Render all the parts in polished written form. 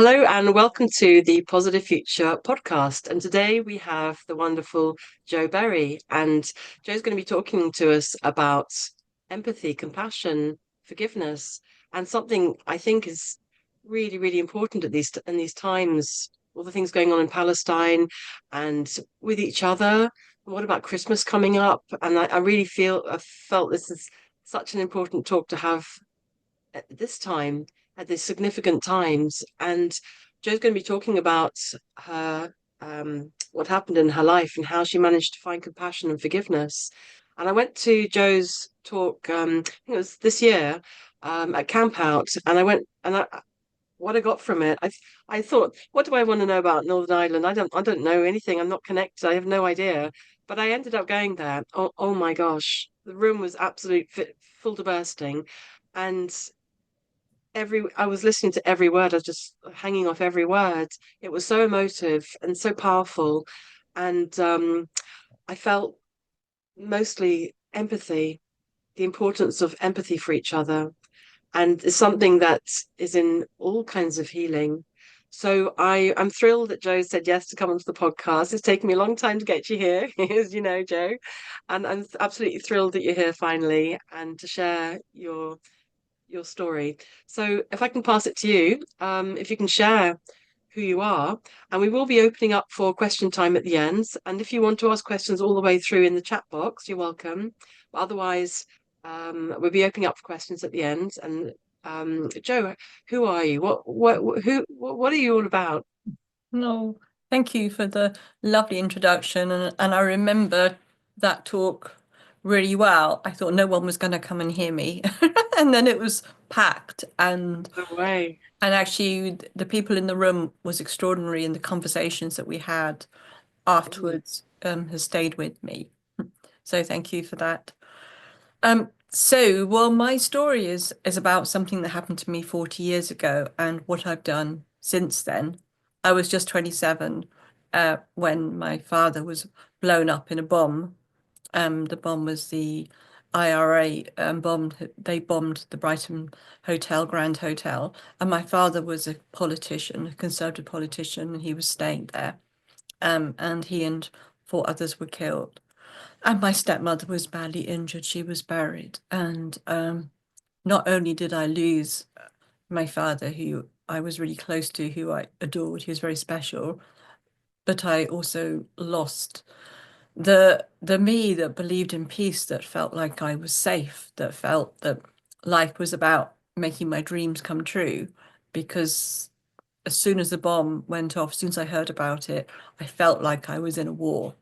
Hello and welcome to the Positive Future podcast. And today we have the wonderful Jo Berry. And Jo's going to be talking to us about empathy, compassion, forgiveness, and something I think is really, really important in these times. All the things going on in Palestine and with each other. What about Christmas coming up? And I really I felt this is such an important talk to have at this time, at these significant times. And Jo's going to be talking about her what happened in her life and how she managed to find compassion and forgiveness. And I went to Jo's talk, I think it was this year, at Camp Out, and what I got from it, I thought, what do I want to know about Northern Ireland? I don't know anything. I'm not connected. I have no idea. But I ended up going there. Oh my gosh, the room was full to bursting, and every I was listening to every word. I was just hanging off every word. It was so emotive and so powerful, and I felt mostly empathy, the importance of empathy for each other, and it's something that is in all kinds of healing. So I'm thrilled that Jo said yes to come onto the podcast. It's taken me a long time to get you here, as you know, Jo, and I'm absolutely thrilled that you're here finally and to share your story. So if I can pass it to you, if you can share who you are, and we will be opening up for question time at the end. And if you want to ask questions all the way through in the chat box, you're welcome. But otherwise, we'll be opening up for questions at the end. And Jo, who are you? What are you all about? No, thank you for the lovely introduction. And I remember that talk really well. I thought no one was going to come and hear me. And then it was packed. No way. And actually, the people in the room was extraordinary. And the conversations that we had afterwards has stayed with me. So thank you for that. Well, my story is about something that happened to me 40 years ago and what I've done since then. I was just 27 when my father was blown up in a bomb. The bomb was the IRA bombed. They bombed the Brighton Hotel, Grand Hotel, and my father was a politician, a Conservative politician, and he was staying there. And he and four others were killed. And my stepmother was badly injured. She was buried. And not only did I lose my father, who I was really close to, who I adored, he was very special, but I also lost the me that believed in peace, that felt like I was safe, that felt that life was about making my dreams come true. Because as soon as the bomb went off, as soon as I heard about it, I felt like I was in a war.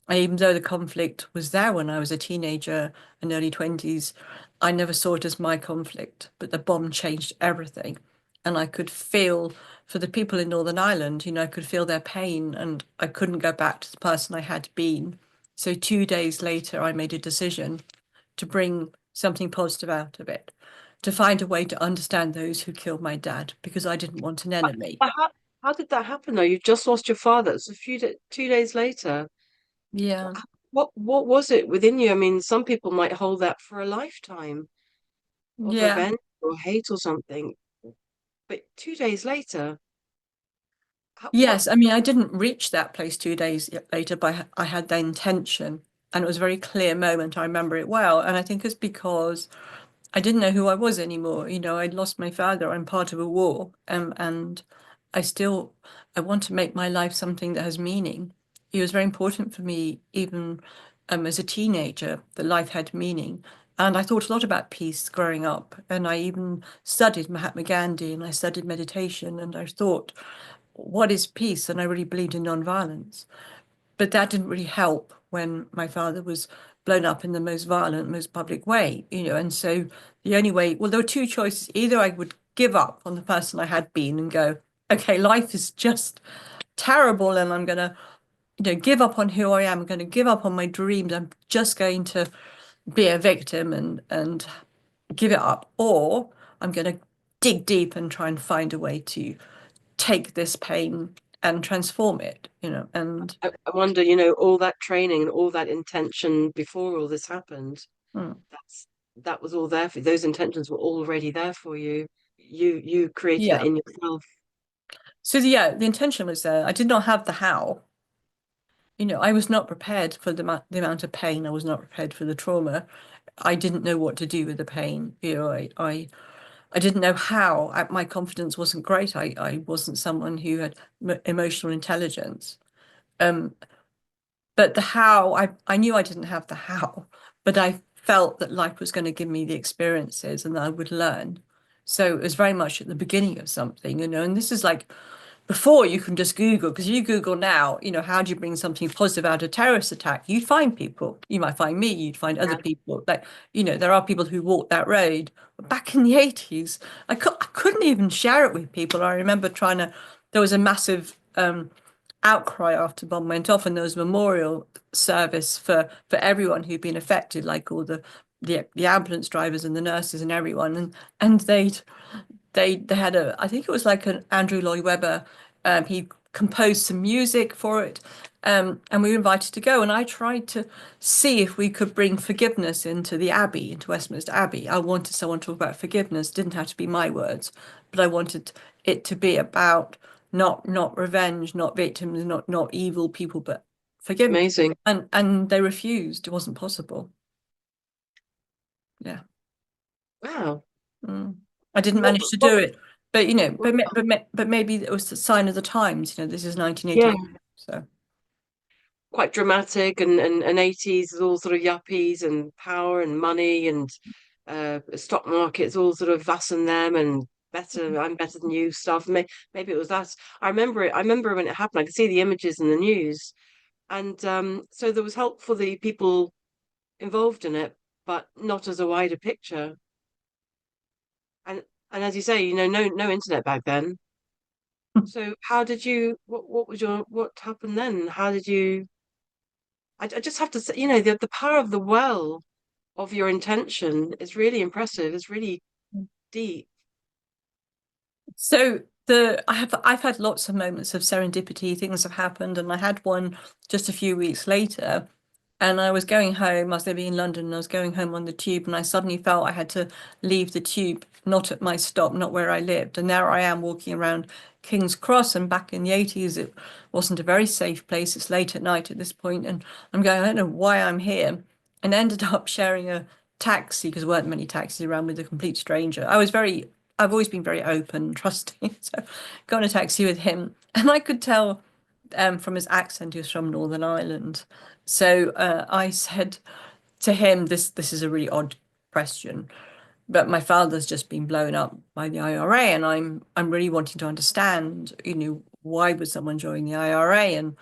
Even though the conflict was there when I was a teenager and early 20s, I never saw it as my conflict, but the bomb changed everything. And I could feel for the people in Northern Ireland, I could feel their pain and I couldn't go back to the person I had been. So 2 days later, I made a decision to bring something positive out of it, to find a way to understand those who killed my dad, because I didn't want an enemy. But how did that happen though? You've just lost your father. It's 2 days later. Yeah. What was it within you? I mean, some people might hold that for a lifetime of Yeah. revenge or hate or something. But 2 days later, what? Yes, I mean, I didn't reach that place 2 days later, but I had the intention, and it was a very clear moment. I remember it well, and I think it's because I didn't know who I was anymore. I'd lost my father. I'm part of a war, and I still I want to make my life something that has meaning. It was very important for me, even as a teenager, that life had meaning. And I thought a lot about peace growing up, and I even studied Mahatma Gandhi, and I studied meditation, and I thought, what is peace? And I really believed in nonviolence. But that didn't really help when my father was blown up in the most violent, most public way. And so the only way, well, there were two choices. Either I would give up on the person I had been and go, okay, life is just terrible, and I'm going to, give up on who I am. I'm going to give up on my dreams. I'm just going to be a victim and give it up. Or I'm going to dig deep and try and find a way to take this pain and transform it. And I wonder, all that training and all that intention before all this happened, mm, that was all there for you. Those intentions were already there for you. You created that yeah, in yourself. So yeah, the intention was there. I did not have the how. I was not prepared for the amount of pain. I was not prepared for the trauma. I didn't know what to do with the pain. I didn't know how. My confidence wasn't great. I wasn't someone who had emotional intelligence. Um, but the how, I knew I didn't have the how, but I felt that life was going to give me the experiences and that I would learn. So it was very much at the beginning of something, and this is like before you can just Google, because you Google now, how do you bring something positive out of a terrorist attack? You'd find people. You might find me, you'd find other Yeah, people. Like, there are people who walk that road. But back in the 80s, I couldn't even share it with people. I remember there was a massive outcry after bomb went off, and there was a memorial service for everyone who'd been affected, like all the ambulance drivers and the nurses and everyone. And they had I think it was like an Andrew Lloyd Webber. He composed some music for it, and we were invited to go. And I tried to see if we could bring forgiveness into the Abbey, into Westminster Abbey. I wanted someone to talk about forgiveness. Didn't have to be my words, but I wanted it to be about not revenge, not victims, not evil people, but forgiveness. amazing. And they refused. It wasn't possible. Yeah. Wow. Mm. I didn't What, manage to what, do it, but what, but maybe it was the sign of the times. This is yeah, 1980, so quite dramatic and 80s is all sort of yuppies and power and money and stock markets all sort of us and them and better, I'm better than you stuff. Maybe it was that. I remember it. I remember when it happened. I could see the images in the news. And so there was help for the people involved in it, but not as a wider picture. And and as you say, no internet back then. So how did you? What was what happened then? How did you? I just have to say, the power of the well of your intention is really impressive. It's really deep. so I've had lots of moments of serendipity. Things have happened, and I had one just a few weeks later. And I was going home, I was living in London, and I was going home on the tube, and I suddenly felt I had to leave the tube, not at my stop, not where I lived. And there I am walking around King's Cross, and back in the 80s, it wasn't a very safe place. It's late at night at this point, and I'm going, I don't know why I'm here, and ended up sharing a taxi because there weren't many taxis around with a complete stranger. I've always been very open and trusting, so got in a taxi with him, and I could tell from his accent he was from Northern Ireland. So I said to him, "This is a really odd question, but my father's just been blown up by the IRA, and I'm really wanting to understand, why would someone join the IRA,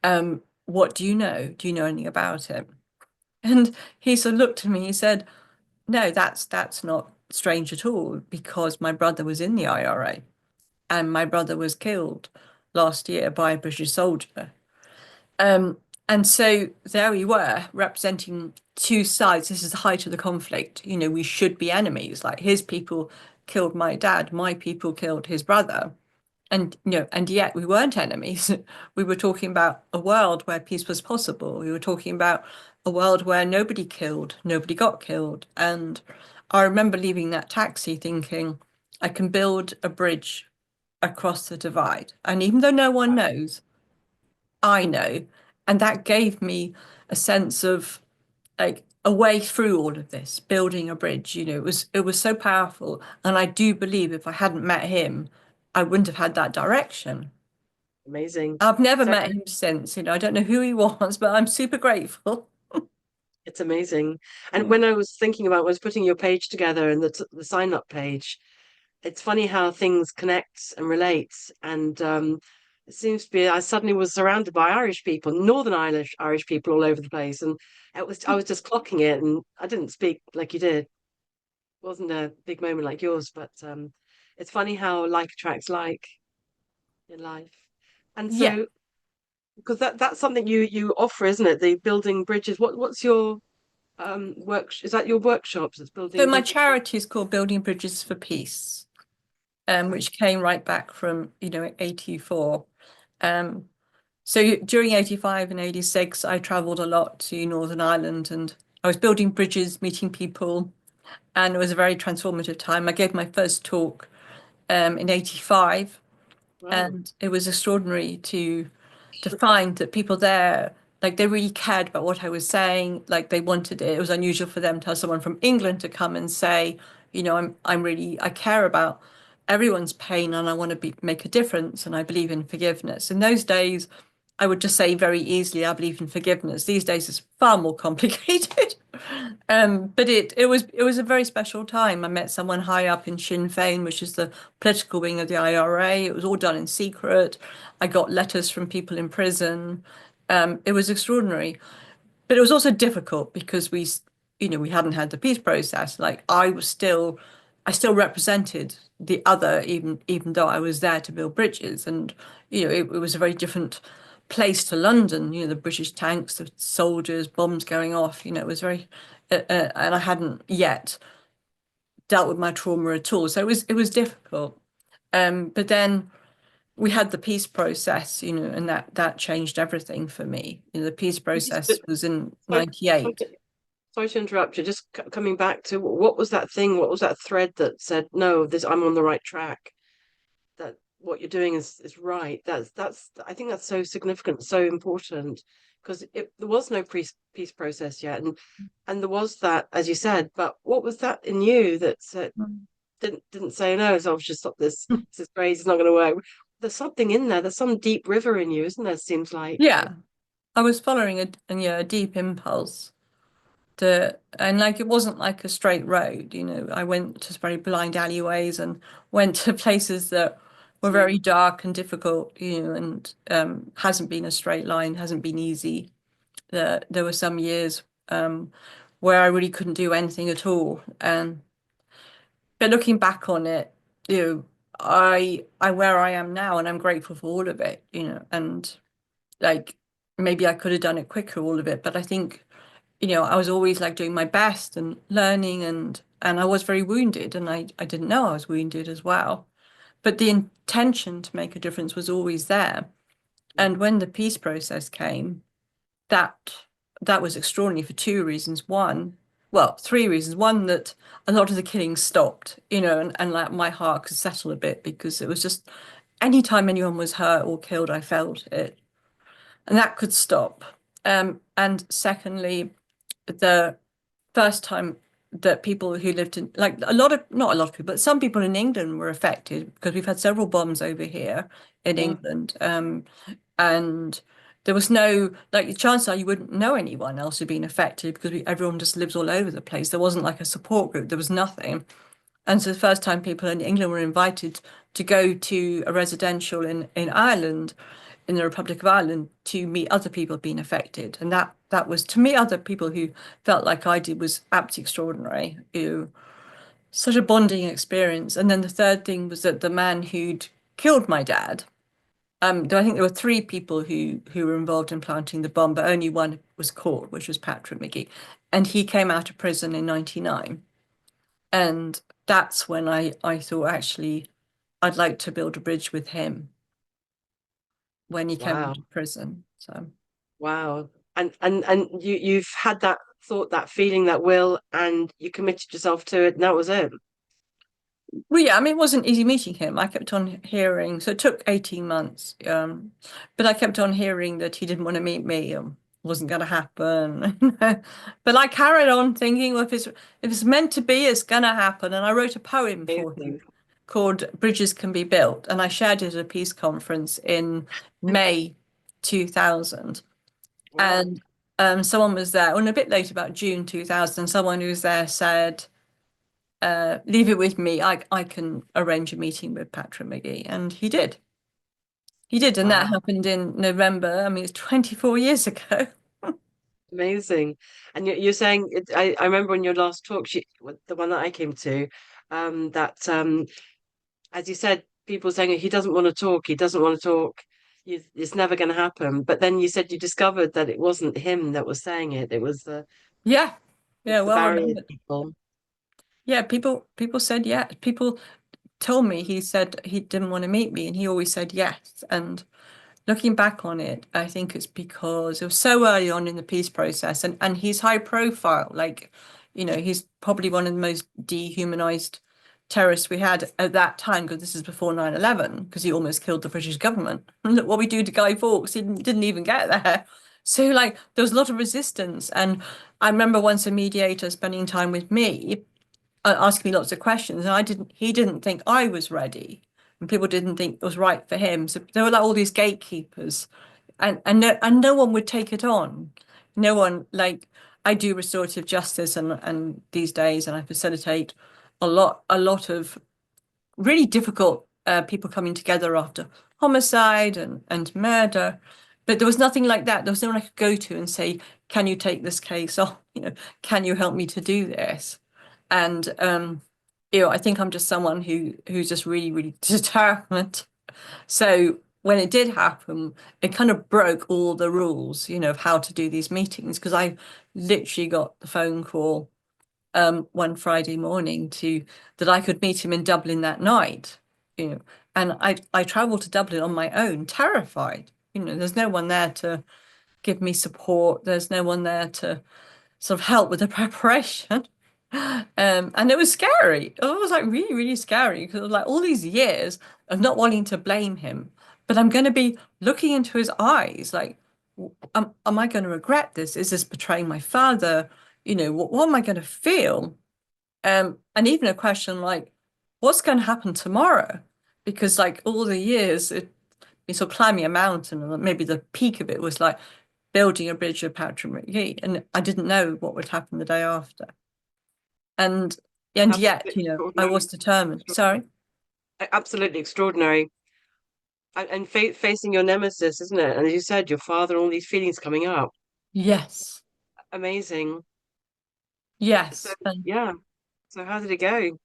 and what do you know? Do you know anything about it?" And he sort of looked at me. He said, "No, that's not strange at all, because my brother was in the IRA, and my brother was killed last year by a British soldier." Um, and so there we were, representing two sides. This is the height of the conflict. We should be enemies. Like, his people killed my dad, my people killed his brother. And yet we weren't enemies. We were talking about a world where peace was possible. We were talking about a world where nobody killed, nobody got killed. And I remember leaving that taxi thinking, I can build a bridge across the divide. And even though no one knows, I know. And that gave me a sense of, like, a way through all of this, building a bridge. It was so powerful. And I do believe if I hadn't met him, I wouldn't have had that direction. Amazing. I've never So met him since. I don't know who he was, but I'm super grateful. it's amazing. And Yeah. when I was thinking about, was putting your page together and the sign up page, it's funny how things connect and relate. And it seems to be I suddenly was surrounded by Irish people, Northern Irish people all over the place, and I was just clocking it, and I didn't speak like you did. It wasn't a big moment like yours, but it's funny how like attracts like in life. And Yeah. so because that's something you offer, isn't it? The building bridges. What's your work? Is that your workshops? It's So building my bridges. charity is called Building Bridges for Peace, Right. which came right back from, 84. Um, So during 85 and 86, I traveled a lot to Northern Ireland, and I was building bridges, meeting people, and it was a very transformative time. I gave my first talk in 85, Wow. And it was extraordinary to find that people there, like they really cared about what I was saying, like they wanted it. It was unusual for them to have someone from England to come and say, I'm really, I care about everyone's pain and I want to make a difference and I believe in forgiveness. In those days, I would just say very easily, I believe in forgiveness. These days it's far more complicated. But it was a very special time. I met someone high up in Sinn Féin, which is the political wing of the IRA. It was all done in secret. I got letters from people in prison. It was extraordinary, but it was also difficult because we hadn't had the peace process. Like I still represented the other, even though I was there to build bridges, and it was a very different place to London. The British tanks, the soldiers, bombs going off. It was very, and I hadn't yet dealt with my trauma at all, so it was difficult. But then we had the peace process, and that changed everything for me. The peace process But was in sorry, sorry 98. to, sorry to interrupt you. Just coming back to what was that thing? What was that thread that said, "No, this I'm on the right track. That what you're doing is right." That's I think that's so significant, so important because there was no peace process yet, and there was that, as you said. But what was that in you that said, didn't say no? So I've just stop this. This is crazy. It's not going to work. There's something in there. There's some deep river in you, isn't there? Seems like. Yeah, I was following a deep impulse and like it wasn't like a straight road. I went to very blind alleyways and went to places that were very Mm. dark and difficult, and hasn't been a straight line, hasn't been easy. There were some years where I really couldn't do anything at all. But looking back on it, I where I am now, and I'm grateful for all of it. And like maybe I could have done it quicker, all of it, but I think I was always like doing my best and learning, and I was very wounded, and I didn't know I was wounded as well. But the intention to make a difference was always there. And when the peace process came, that that was extraordinary for two reasons. Well, three reasons. One, that a lot of the killing stopped, and like my heart could settle a bit because it was just anytime anyone was hurt or killed, I felt it. And that could stop. And secondly, the first time that people who lived in, like not a lot of people, but some people in England were affected because we've had several bombs over here in Yeah. England. And there was no, like, chances are you wouldn't know anyone else who'd been affected because everyone just lives all over the place. There wasn't like a support group, there was nothing. And so the first time people in England were invited to go to a residential in Ireland, in the Republic of Ireland, to meet other people being affected. And that was to meet other people who felt like I did was absolutely extraordinary. Such a bonding experience. And then the third thing was that the man who'd killed my dad, I think there were three people who were involved in planting the bomb, but only one was caught, which was Patrick McGee. And he came out of prison in 99. And that's when I thought actually I'd like to build a bridge with him when he came Wow. out of prison. So Wow. And you've had that thought, that feeling, that will, and you committed yourself to it, and that was it. well, yeah, I mean, it wasn't easy meeting him. I kept on hearing, so it took 18 months. But I kept on hearing that he didn't want to meet me, wasn't going to happen. But I carried on thinking, well, if it's meant to be, it's going to happen. And I wrote a poem for him Amazing. called Bridges Can Be Built, and I shared it at a peace conference in May 2000. Wow. And someone was there, and a bit later, about June 2000, someone who was there said, leave it with me. I can arrange a meeting with Patrick McGee. And he did. He did. And that Wow. happened in November. I mean, it's 24 years ago. Amazing. And you're saying, I remember in your last talk, the one that I came to, that as you said, people saying he doesn't want to talk, he doesn't want to talk. It's never going to happen. But then you said you discovered that it wasn't him that was saying it. It was Yeah. Yeah, the well barrier remembered. people. Yeah, people said yeah. People told me he said he didn't want to meet me and he always said yes. And looking back on it, I think it's because it was so early on in the peace process and he's high profile. Like, he's probably one of the most dehumanized terrorists we had at that time, because this is before 9/11, because he almost killed the British government. And look what we do to Guy Fawkes, he didn't even get there. So like there was a lot of resistance. And I remember once a mediator spending time with me, asking me lots of questions, and he didn't think I was ready. And people didn't think it was right for him. So there were like all these gatekeepers, and no one would take it on. No one, like, I do restorative justice and these days, and I facilitate a lot of really difficult people coming together after homicide and murder. But there was nothing like that. There was no one I could go to and say, can you take this case on? Can you help me to do this? And I think I'm just someone who's just really, really determined. So when it did happen, it kind of broke all the rules, of how to do these meetings, because I literally got the phone call one Friday morning to that I could meet him in Dublin that night, and I traveled to Dublin on my own, terrified. There's no one there to give me support. There's no one there to sort of help with the preparation. And it was scary. It was like really, really scary, because it was like all these years of not wanting to blame him, but I'm going to be looking into his eyes like, am I going to regret this? Is this betraying my father? What am I going to feel? And even a question like, what's going to happen tomorrow? Because like all the years, you sort of climbing a mountain, and maybe the peak of it was like building a bridge of Patrick McGee, and I didn't know what would happen the day after. And yet, Absolutely I was extraordinary. determined. Sorry. Absolutely extraordinary. And facing your nemesis, isn't it? And as you said, your father, all these feelings coming up. Yes. Amazing. So Yes. And yeah. So how did it go?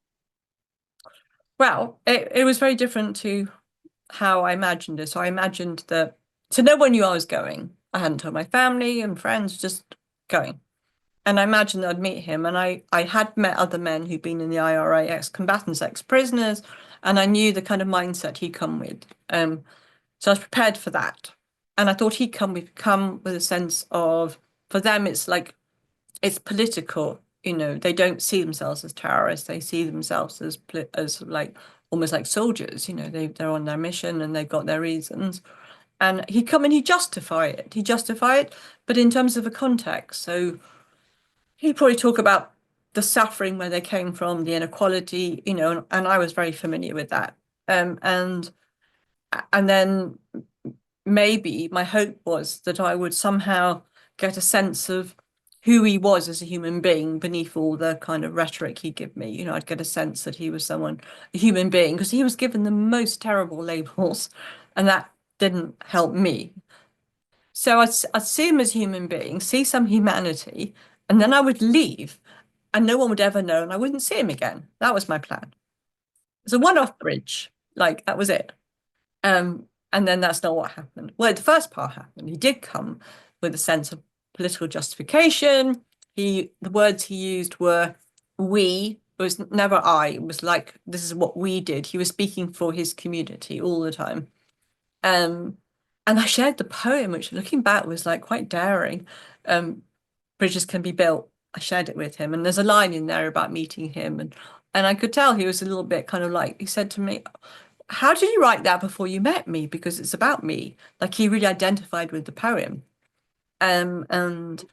well, it was very different to how I imagined it. So I imagined that, so no one knew I was going. I hadn't told my family and friends, just going. And I imagined I'd meet him. And I had met other men who'd been in the IRA, ex-combatants, ex-prisoners, and I knew the kind of mindset he'd come with. So I was prepared for that. And I thought he'd come with a sense of, for them, it's like, it's political. They don't see themselves as terrorists. They see themselves as like almost like soldiers. They're on their mission and they've got their reasons. And he'd come and he'd justify it. He'd justify it, but in terms of a context. So he'd probably talk about the suffering where they came from, the inequality, and I was very familiar with that. And then maybe my hope was that I would somehow get a sense of who he was as a human being beneath all the kind of rhetoric he'd give me. I'd get a sense that he was a human being, because he was given the most terrible labels, and that didn't help me. So I'd see him as a human being, see some humanity, and then I would leave, and no one would ever know, and I wouldn't see him again. That was my plan. It's a one-off bridge, like that was it. And then that's not what happened. Well, the first part happened. He did come with a sense of political justification. The words he used were we. It was never I. It was like, this is what we did. He was speaking for his community all the time. Um, and I shared the poem, which looking back was like quite daring. Um, Bridges Can Be Built. I shared it with him. And there's a line in there about meeting him. And I could tell he was a little bit kind of like, he said to me, how did you write that before you met me? Because it's about me. Like he really identified with the poem. And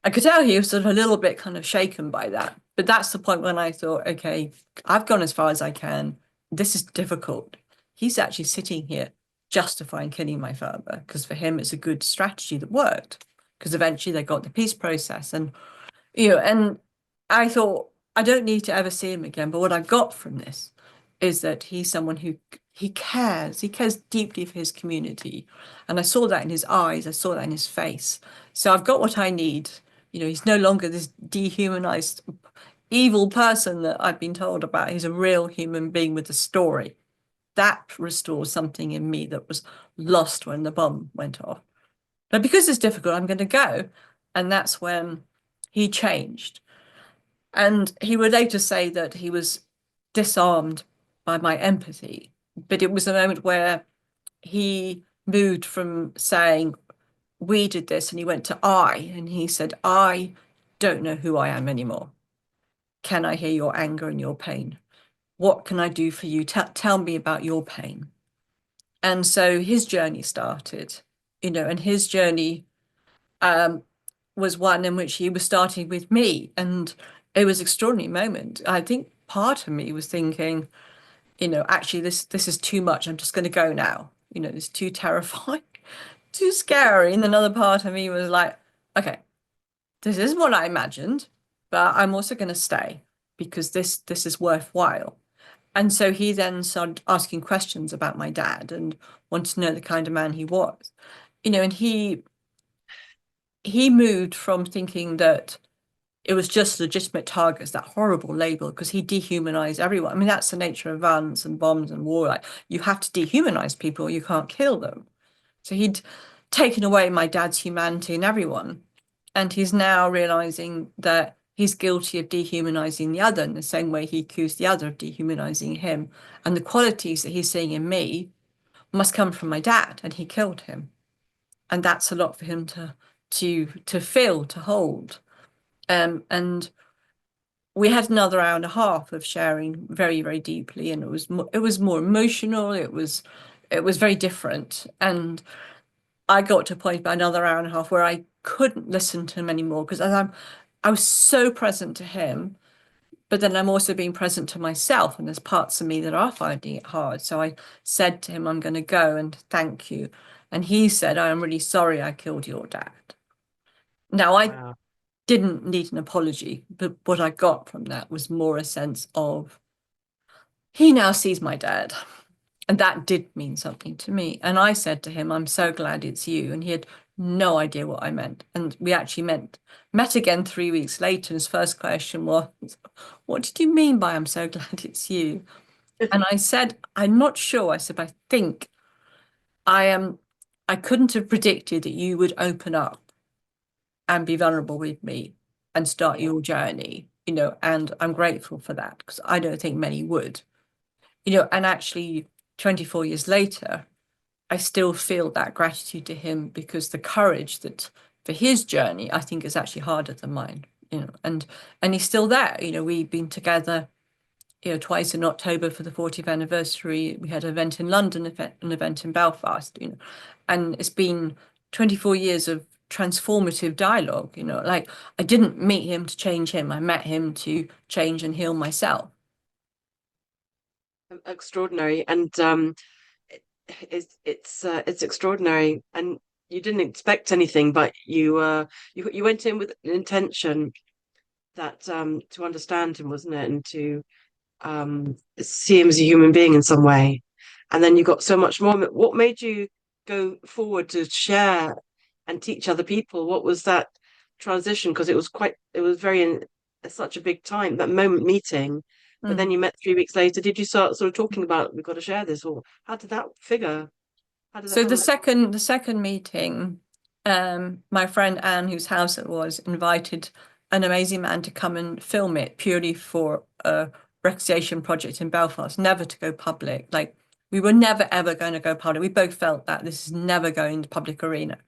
I could tell he was sort of a little bit kind of shaken by that. But that's the point when I thought, okay, I've gone as far as I can. This is difficult. He's actually sitting here justifying killing my father, because for him it's a good strategy that worked. Because eventually they got the peace process. And I thought, I don't need to ever see him again. But what I got from this is that he's someone who he cares. He cares deeply for his community. And I saw that in his eyes. I saw that in his face. So I've got what I need. He's no longer this dehumanized, evil person that I've been told about. He's a real human being with a story. That restores something in me that was lost when the bomb went off. But because it's difficult, I'm going to go. And that's when he changed. And he would later say that he was disarmed by my empathy. But it was a moment where he moved from saying, we did this, and he went to I, and he said, I don't know who I am anymore. Can I hear your anger and your pain? what can I do for you? Tell me about your pain. And so his journey started, and his journey um, was one in which he was starting with me. And it was an extraordinary moment. I think part of me was thinking, actually this is too much. I'm just going to go now. It's too terrifying, too scary. And another part of me was like, okay, this is what I imagined, but I'm also going to stay because this is worthwhile. And so he then started asking questions about my dad and wanted to know the kind of man he was. And he moved from thinking that it was just legitimate targets, that horrible label, because he dehumanized everyone. I mean, that's the nature of violence and bombs and war. Like, you have to dehumanize people, you can't kill them. So he'd taken away my dad's humanity and everyone. And he's now realizing that he's guilty of dehumanizing the other in the same way he accused the other of dehumanizing him. And the qualities that he's seeing in me must come from my dad, and he killed him. And that's a lot for him to feel, to hold. And we had another hour and a half of sharing very, very deeply, and it was more emotional. It was very different. And I got to a point about another hour and a half where I couldn't listen to him anymore because I was so present to him, but then I'm also being present to myself, and there's parts of me that are finding it hard. So I said to him, I'm going to go and thank you. And he said, I am really sorry I killed your dad. Now, I Wow. didn't need an apology, but what I got from that was more a sense of he now sees my dad. And that did mean something to me. And I said to him, I'm so glad it's you. And he had no idea what I meant. And we actually met again 3 weeks later. And his first question was, what did you mean by I'm so glad it's you? And I said, I'm not sure. I said, I think I am, I couldn't have predicted that you would open up and be vulnerable with me and start Yeah. your journey, and I'm grateful for that because I don't think many would, and actually 24 years later, I still feel that gratitude to him because the courage that for his journey, I think is actually harder than mine, and he's still there. We've been together, twice in October for the 40th anniversary. We had an event in London, an event in Belfast, and it's been 24 years of transformative dialogue, like I didn't meet him to change him. I met him to change and heal myself. Extraordinary. And it's extraordinary. And you didn't expect anything, but you went in with an intention that to understand him, wasn't it? And to see him as a human being in some way. And then you got so much more. What made you go forward to share and teach other people? What was that transition? Because it was very in such a big time, that moment meeting. But then Mm. you met 3 weeks later. Did you start sort of talking about we've got to share this, or how did that figure? So How the did that? second meeting, my friend Anne, whose house it was, invited an amazing man to come and film it purely for a reconciliation project in Belfast, never to go public. Like we were never ever going to go public. We both felt that this is never going to public arena.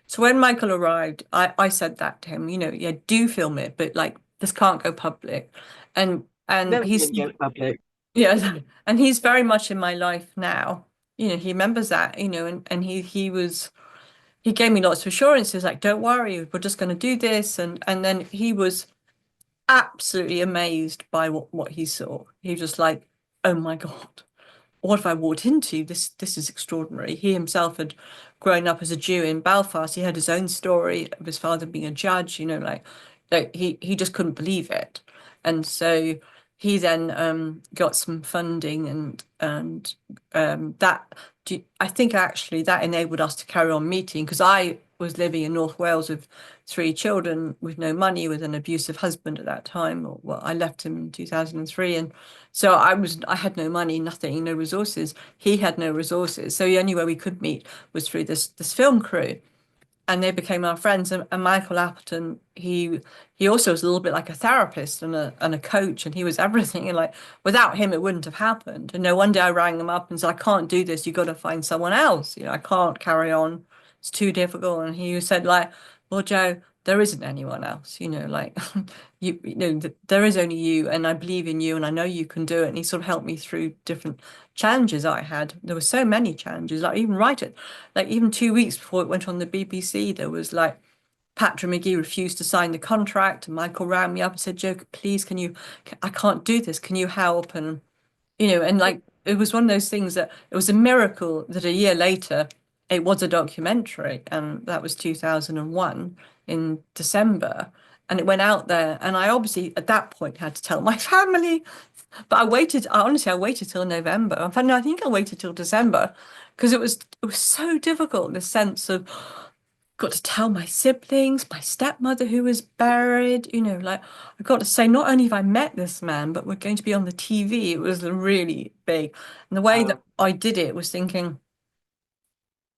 So when Michael arrived, I said that to him, yeah, do film it, but like this can't go public. And Never he's going to go public. yeah, and he's very much in my life now. He remembers that, and he gave me lots of assurances, like, don't worry, we're just going to do this. And then he was absolutely amazed by what he saw. He was just like, oh my God, what have I walked into? This is extraordinary. He himself had grown up as a Jew in Belfast. He had his own story of his father being a judge, like he just couldn't believe it. And so he then got some funding and that I think actually that enabled us to carry on meeting because I was living in North Wales with 3 children with no money with an abusive husband at that time. Or, well, I left him in 2003 and so I had no money, nothing, no resources. He had no resources. So the only way we could meet was through this film crew. And they became our friends. And Michael Appleton, he also was a little bit like a therapist and a coach, and he was everything. And like without him, it wouldn't have happened. And no, one day I rang him up and said, I can't do this. You've got to find someone else. I can't carry on. It's too difficult. And he said, like, well, Joe, there isn't anyone else, like there is only you, and I believe in you, and I know you can do it. And he sort of helped me through different challenges I had. There were so many challenges, like even write it, like even 2 weeks before it went on the BBC, there was like Patrick McGee refused to sign the contract, and Michael rang me up and said, "Joe, please, I can't do this. Can you help?" And and like it was one of those things that it was a miracle that a year later it was a documentary, and that was 2001 in December, and it went out there, and I obviously at that point had to tell my family, but I waited till November. In fact, no, I think I waited till December because it was so difficult, the sense of got to tell my siblings, my stepmother who was buried, like I got to say, not only have I met this man, but we're going to be on the TV. It was really big. And the way that Wow. I did it was thinking,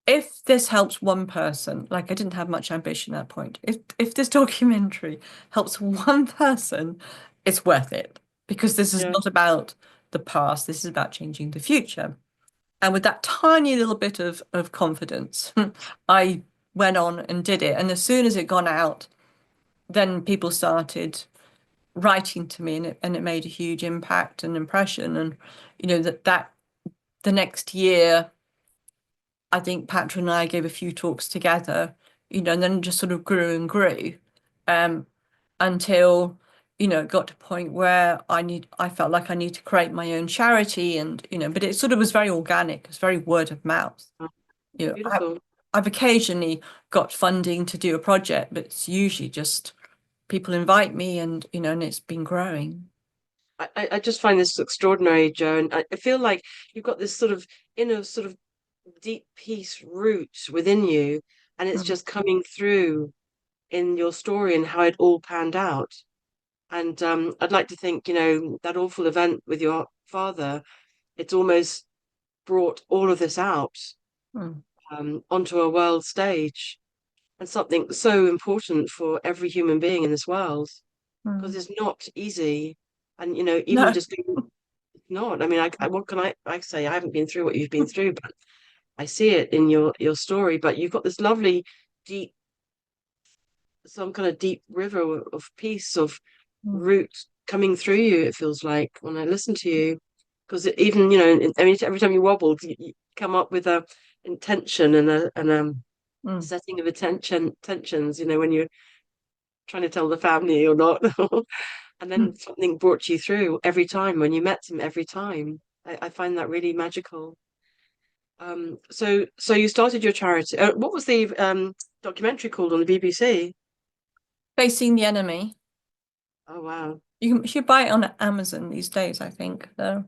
if this helps one person, like I didn't have much ambition at that point, if this documentary helps one person, it's worth it. Because this is Yeah. not about the past, this is about changing the future. And with that tiny little bit of confidence, I went on and did it. And as soon as it gone out, then people started writing to me, and it made a huge impact and impression. And that the next year, I think Patrick and I gave a few talks together, and then it just sort of grew and grew, um, until it got to a point where I felt like I need to create my own charity, and but it sort of was very organic, it was very word of mouth. Oh, you know, I, beautiful. I've occasionally got funding to do a project, but it's usually just people invite me, and and it's been growing. I just find this extraordinary, Joe, and I feel like you've got this sort of inner sort of deep peace root within you, and it's Mm, just coming through in your story and how it all panned out. And I'd like to think, that awful event with your father, it's almost brought all of this out mm, onto a world stage, and something so important for every human being in this world, because mm. it's not easy. And even No. just being not. I mean, what can I say? I haven't been through what you've been through, but I see it in your story. But you've got this lovely, deep, some kind of deep river of peace, of Mm, root coming through you. It feels like when I listen to you, because even I mean, every time you wobbled, you come up with a intention and a mm, setting of attention tensions. When you're trying to tell the family or not, and mm. then something brought you through every time when you met him. Every time, I find that really magical. So you started your charity. What was the documentary called on the BBC? Facing the enemy. Oh wow, You should buy it on Amazon these days, I think, though,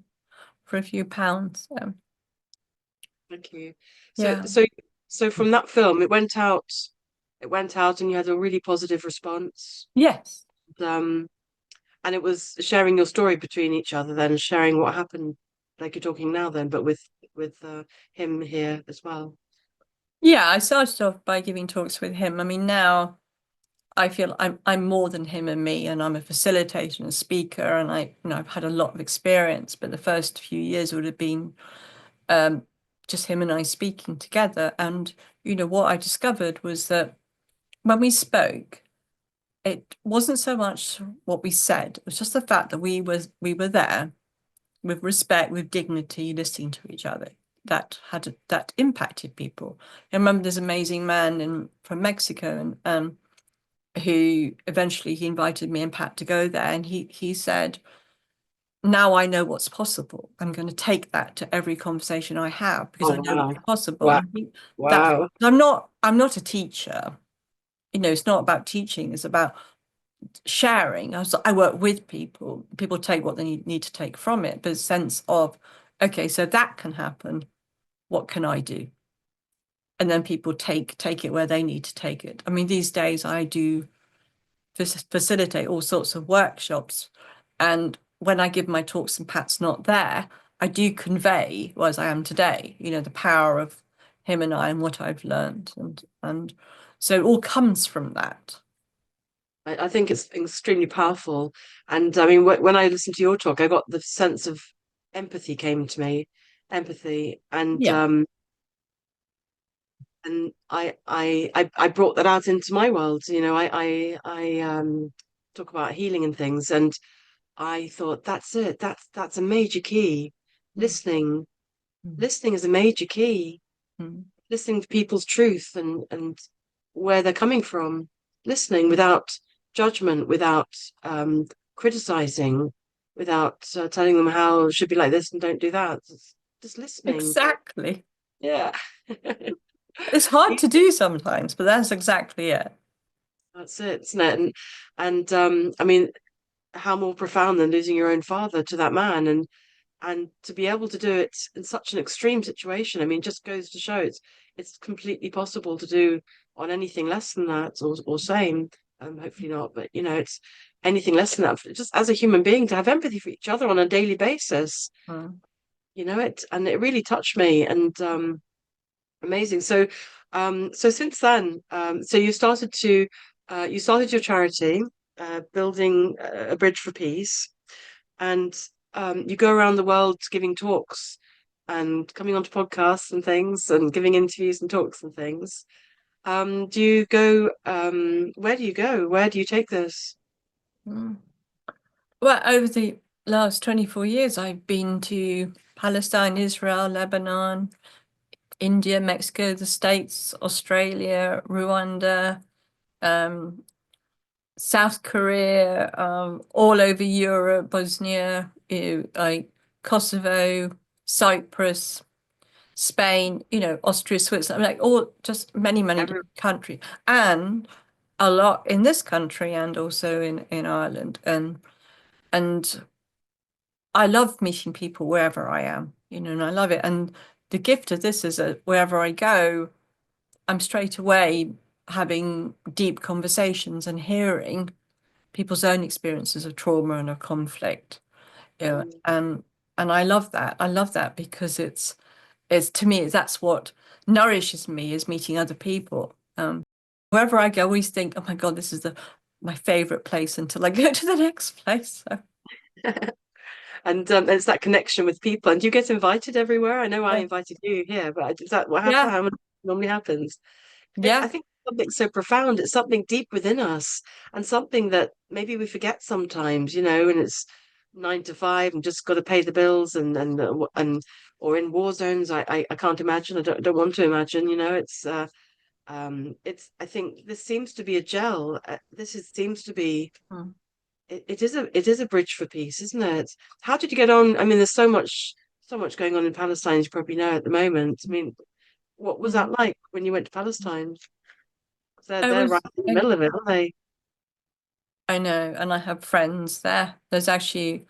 for a few pounds. thank you. So Yeah. so so from that film, it went out. It went out, and you had a really positive response. Yes. Um, and it was sharing your story between each other, then sharing what happened, like you're talking now, then, but with him here as well. Yeah, I started off by giving talks with him. I mean, now I feel I'm more than him and me, and I'm a facilitator and a speaker, and I've had a lot of experience. But the first few years would have been um, just him and I speaking together. And what I discovered was that when we spoke, it wasn't so much what we said; it was just the fact that we were there with respect, with dignity, listening to each other. That impacted people. I remember this amazing man from Mexico, and who eventually he invited me and Pat to go there, and he said, "Now I know what's possible. I'm going to take that to every conversation I have because Oh I know wow, what's possible." wow, And I think that wow. I'm not a teacher. It's not about teaching. It's about sharing. I work with people. People take what they need to take from it, but a sense of, okay, so that can happen. What can I do? And then people take it where they need to take it. I mean, these days I do facilitate all sorts of workshops, and when I give my talks and Pat's not there, I do convey, well, as I am today, the power of him and I and what I've learned, and so it all comes from that. I think it's extremely powerful. And I mean, when I listened to your talk, I got the sense of empathy came to me, empathy, Yeah. and I brought that out into my world. I talk about healing and things, and I thought that's it. That's a major key. Mm, Listening, mm, listening is a major key. mm, Listening to people's truth and where they're coming from. Listening mm. without judgment, without criticizing, without telling them how it should be like this and don't do that. Just listening. Exactly. Yeah. It's hard to do sometimes, but that's exactly it. That's it, isn't it? And I mean, how more profound than losing your own father to that man, and to be able to do it in such an extreme situation. I mean, just goes to show it's completely possible to do on anything less than that, or same. Hopefully not, but it's anything less than that. Just as a human being, to have empathy for each other on a daily basis, Mm. and it really touched me, and amazing. So since then, so you started your charity, building a bridge for peace, and you go around the world giving talks and coming onto podcasts and things and giving interviews and talks and things. Do you go? Where do you go? Where do you take this? Mm. Well, over the last 24 years, I've been to Palestine, Israel, Lebanon, India, Mexico, the States, Australia, Rwanda, um, South Korea, all over Europe, Bosnia, like Kosovo, Cyprus, Spain, Austria, Switzerland, like all just many, many Every different countries, and a lot in this country and also in Ireland. And I love meeting people wherever I am, and I love it. And the gift of this is that wherever I go, I'm straight away having deep conversations and hearing people's own experiences of trauma and of conflict. mm, And I love that. I love that because it's to me, that's what nourishes me is meeting other people. Wherever I go, I always think, oh my God, this is my favorite place until I go to the next place. So, and it's that connection with people. And do you get invited everywhere? I know I yeah, invited you here, but is that what happens? yeah, How normally happens? I yeah. think something so profound. It's something deep within us, and something that maybe we forget sometimes. And it's 9 to 5, and just got to pay the bills, and or in war zones. I can't imagine. I don't want to imagine. It's. I think this seems to be a gel. Seems to be. Mm, It is a bridge for peace, isn't it? How did you get on? I mean, there's so much going on in Palestine, as you probably know at the moment. I mean, what was mm. that like when you went to Palestine? They're I they're right was, in the middle of it, aren't they? I know, and I have friends there. There's actually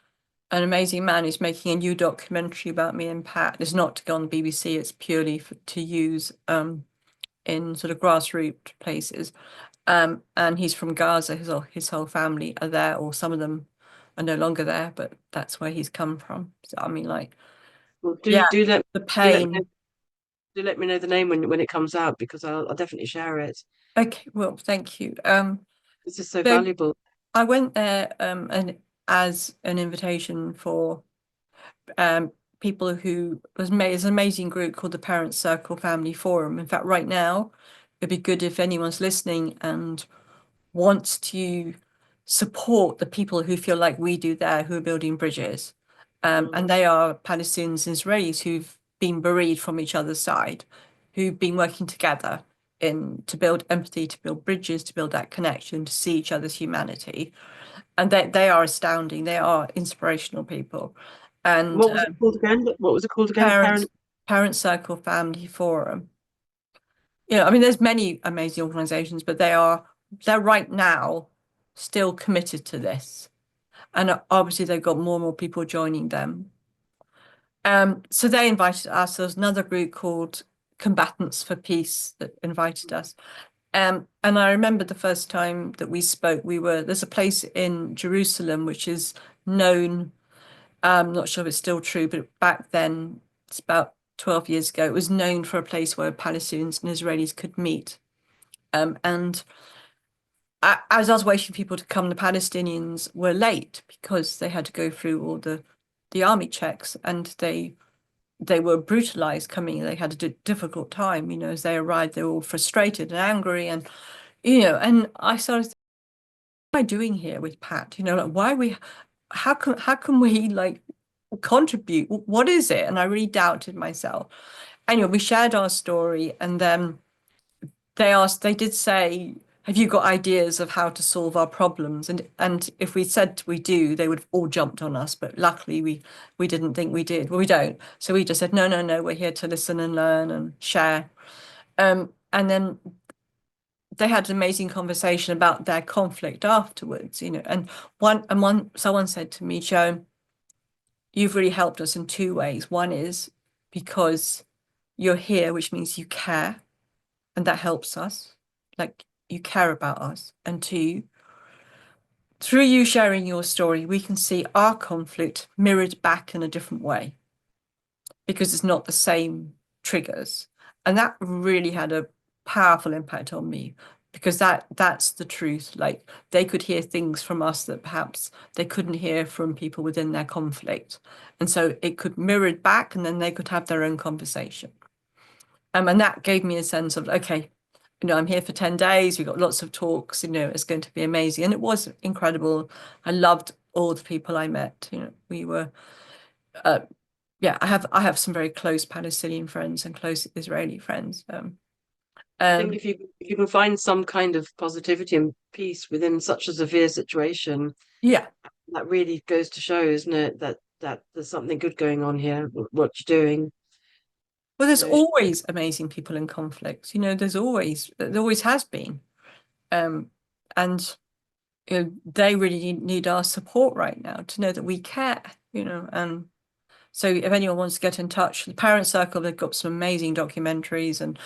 an amazing man who's making a new documentary about me and Pat. It's not to go on the BBC, it's purely to use in sort of grassroots places. And he's from Gaza. His whole family are there, or some of them are no longer there, but that's where he's come from. So I mean, like, Well, yeah, the do let me know, pain. the name when it comes out, because I'll definitely share it. Okay, well, thank you. This is so So valuable. I went there and as an invitation for people who was made as an amazing group called the Parent Circle Family Forum. In fact, right now, it'd be good if anyone's listening and wants to support the people who feel like we do there, who are building bridges. Mm. And they are Palestinians and Israelis who've been bereaved from each other's side, who've been working together to build empathy, to build bridges, to build that connection, to see each other's humanity. And they are astounding. They are inspirational people. And What was it called again? What was it called again? parents, Parent Circle Family Forum. I mean, there's many amazing organizations, but they're right now still committed to this. And obviously they've got more and more people joining them. So they invited us. There's another group called Combatants for Peace that invited us. And I remember the first time that we spoke, there's a place in Jerusalem which is known, I'm not sure if it's still true, but back then, it's about 12 years ago, it was known for a place where Palestinians and Israelis could meet. And as I was waiting for people to come, the Palestinians were late because they had to go through all the army checks, and they they were brutalized coming. They had a difficult time, as they arrived. They were all frustrated and angry, and and I started, what am I doing here with Pat? Like, why are we? How can we like contribute? What is it? And I really doubted myself. Anyway, we shared our story, and then they did say, have you got ideas of how to solve our problems? And if we said we do, they would have all jumped on us. But luckily we didn't think we did. Well, we don't. So we just said, no, no, no, we're here to listen and learn and share. And then they had an amazing conversation about their conflict afterwards, and someone said to me, Joe, you've really helped us in two ways. One is because you're here, which means you care, and that helps us. Like, you care about us. And two, through you sharing your story, we can see our conflict mirrored back in a different way because it's not the same triggers. And that really had a powerful impact on me because that's the truth. Like, they could hear things from us that perhaps they couldn't hear from people within their conflict. And so it could mirror it back, and then they could have their own conversation. And that gave me a sense of, okay, I'm here for 10 days. We got lots of talks, it's going to be amazing. And it was incredible. I loved all the people I met. We were, yeah, I have some very close Palestinian friends and close Israeli friends. I think Um, if you can find some kind of positivity and peace within such a severe situation, yeah, that really goes to show, isn't it, that there's something good going on here, what you're doing. well, there's So always amazing people in conflict. There always has been. Um, and they really need our support right now to know that we care, and so if anyone wants to get in touch, the Parent Circle, they've got some amazing documentaries, and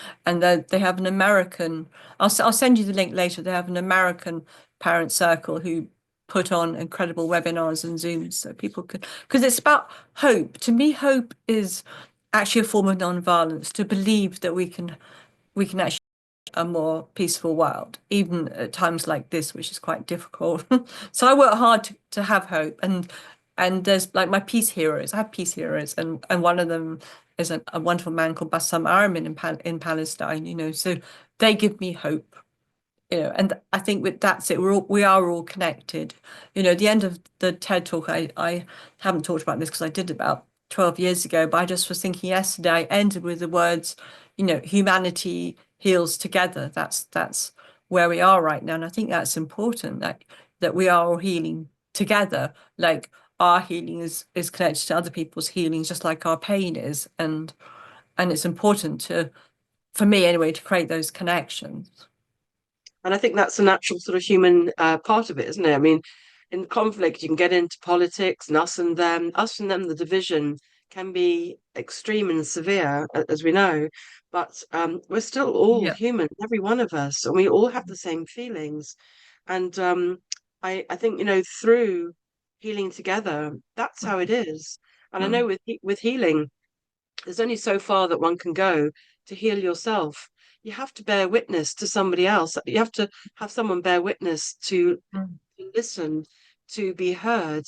they have an American. I'll send you the link later. They have an American Parent Circle who put on incredible webinars and Zooms so people could, because it's about hope. To me, hope is actually a form of non-violence, to believe that we can actually a more peaceful world, even at times like this, which is quite difficult. So I work hard to have hope, and there's like my peace heroes. I have peace heroes, and one of them is a wonderful man called Bassam Aramin in Palestine. So they give me hope. And I think that's it. We are all connected. At the end of the TED talk, I haven't talked about this because I did it about 12 years ago, but I just was thinking yesterday, I ended with the words, humanity heals together. That's where we are right now. And I think that's important, that we are all healing together. Like, our healing is connected to other people's healing, just like our pain is. And it's important for me anyway, to create those connections. and I think that's a natural sort of human part of it, isn't it? I mean, in conflict, you can get into politics and us and them. Us and them, the division can be extreme and severe, as we know, but we're still all Yeah. human, every one of us, and we all have the same feelings. And I think, through healing together, that's how it is. And I know Mm. with healing, there's only so far that one can go to heal yourself. You have to bear witness to somebody else. You have to have someone bear witness Mm. to listen, to be heard.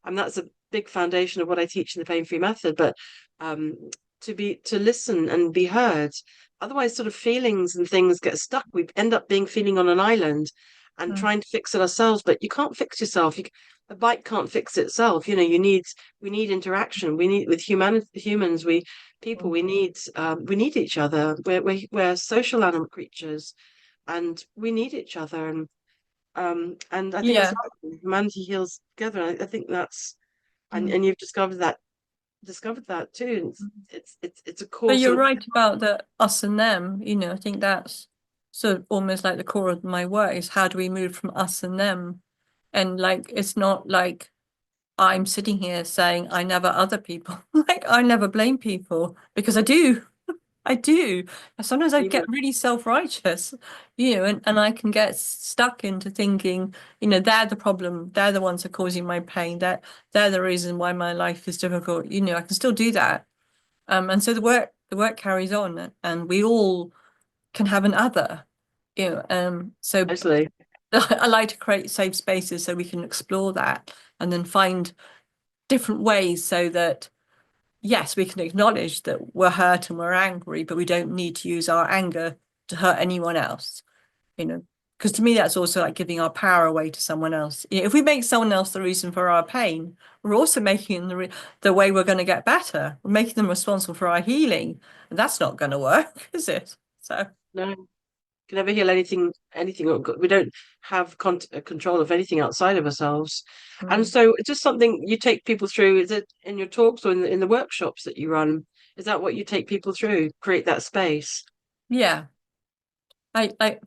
And that's a big foundation of what I teach in the pain-free method. But um, to listen and be heard. Otherwise, sort of feelings and things get stuck. We end up being feeling on an island and Mm. trying to fix it ourselves. But you can't fix yourself. A bike can't fix itself. We need interaction. We need with humans. We need each other. We're social animal creatures, and we need each other. And I think Yeah. exactly humanity heals together. I think that's Mm. and you've discovered that too. It's a core But you're sort of right about the us and them. I think that's sort of almost like the core of my work, is how do we move from us and them? And like, it's not like I'm sitting here saying I never other people. Like, I never blame people, because I do. I do. Sometimes I get even really self-righteous, and I can get stuck into thinking, they're the problem. They're the ones who are causing my pain. They're the reason why my life is difficult. I can still do that. And so the work carries on, and we all can have an other. So mostly. I like to create safe spaces so we can explore that, and then find different ways so that yes, we can acknowledge that we're hurt and we're angry, but we don't need to use our anger to hurt anyone else, you know. Because to me, that's also like giving our power away to someone else. If we make someone else the reason for our pain, we're also making the way we're going to get better. We're making them responsible for our healing. And that's not going to work, is it? So, No, can never heal anything. We don't have control of anything outside of ourselves. And mm, so it's just something you take people through. Is it in your talks or in the workshops that you run? Is that what you take people through? Create that space? yeah.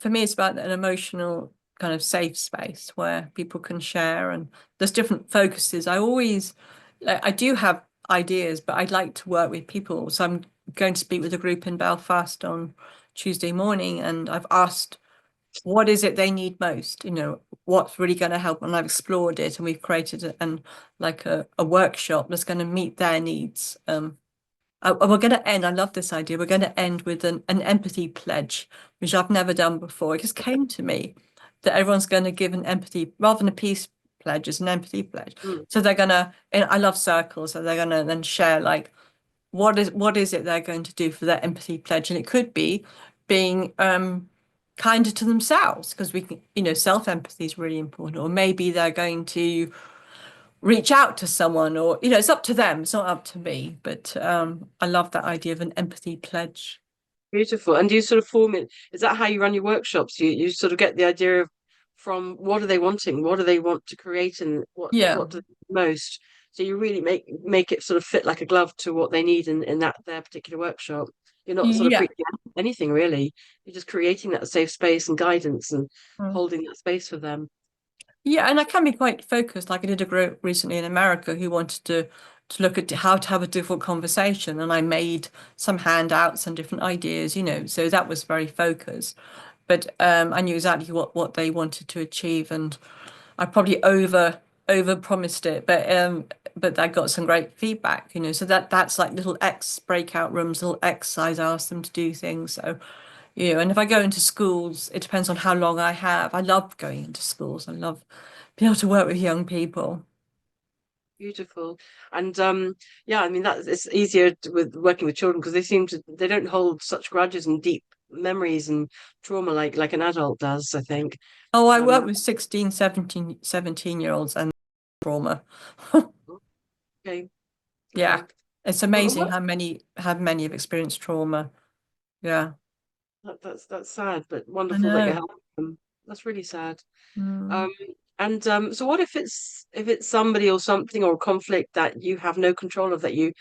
For me, it's about an emotional kind of safe space where people can share, and there's different focuses. I do have ideas, but I'd like to work with people. So I'm going to speak with a group in Belfast on Tuesday morning, and I've asked what is it they need most, what's really going to help. And I've explored it, and we've created a workshop that's going to meet their needs. We're going to end, I love this idea. We're going to end with an empathy pledge, which I've never done before. It just came to me that everyone's going to give an empathy rather than a peace pledge, it's an empathy pledge. Mm. So they're going to, and I love circles, so they're going to then share like what is it they're going to do for their empathy pledge. And it could be being kinder to themselves, because we can, self-empathy is really important. Or maybe they're going to reach out to someone, or it's up to them, it's not up to me. But I love that idea of an empathy pledge. Beautiful. And do you sort of form it? Is that how you run your workshops? You sort of get the idea of from what are they wanting? What do they want to create, and Yeah. what do they need most? So you really make it sort of fit like a glove to what they need in that their particular workshop. You're not sort of Yeah. preaching anything really. You're just creating that safe space and guidance and Mm. holding that space for them. Yeah, and I can be quite focused. Like I did a group recently in America who wanted to look at how to have a difficult conversation, and I made some handouts and different ideas, so that was very focused. But I knew exactly what they wanted to achieve, and I probably over promised it, but I got some great feedback, so that's like little X breakout rooms, little exercise. I asked them to do things. So, and if I go into schools, it depends on how long I have. I love going into schools. I love being able to work with young people. Beautiful. And yeah, I mean that it's easier with working with children because they don't hold such grudges and deep memories and trauma like an adult does, I think. Oh, I Um work with 16, 17 year olds and trauma. okay, Yeah. okay. It's And amazing what how many have experienced trauma. Yeah. that's sad, but I wonderful that you're know. helping them. That's really sad. Mm. Um and so what if it's somebody or something or a conflict that you have no control of, that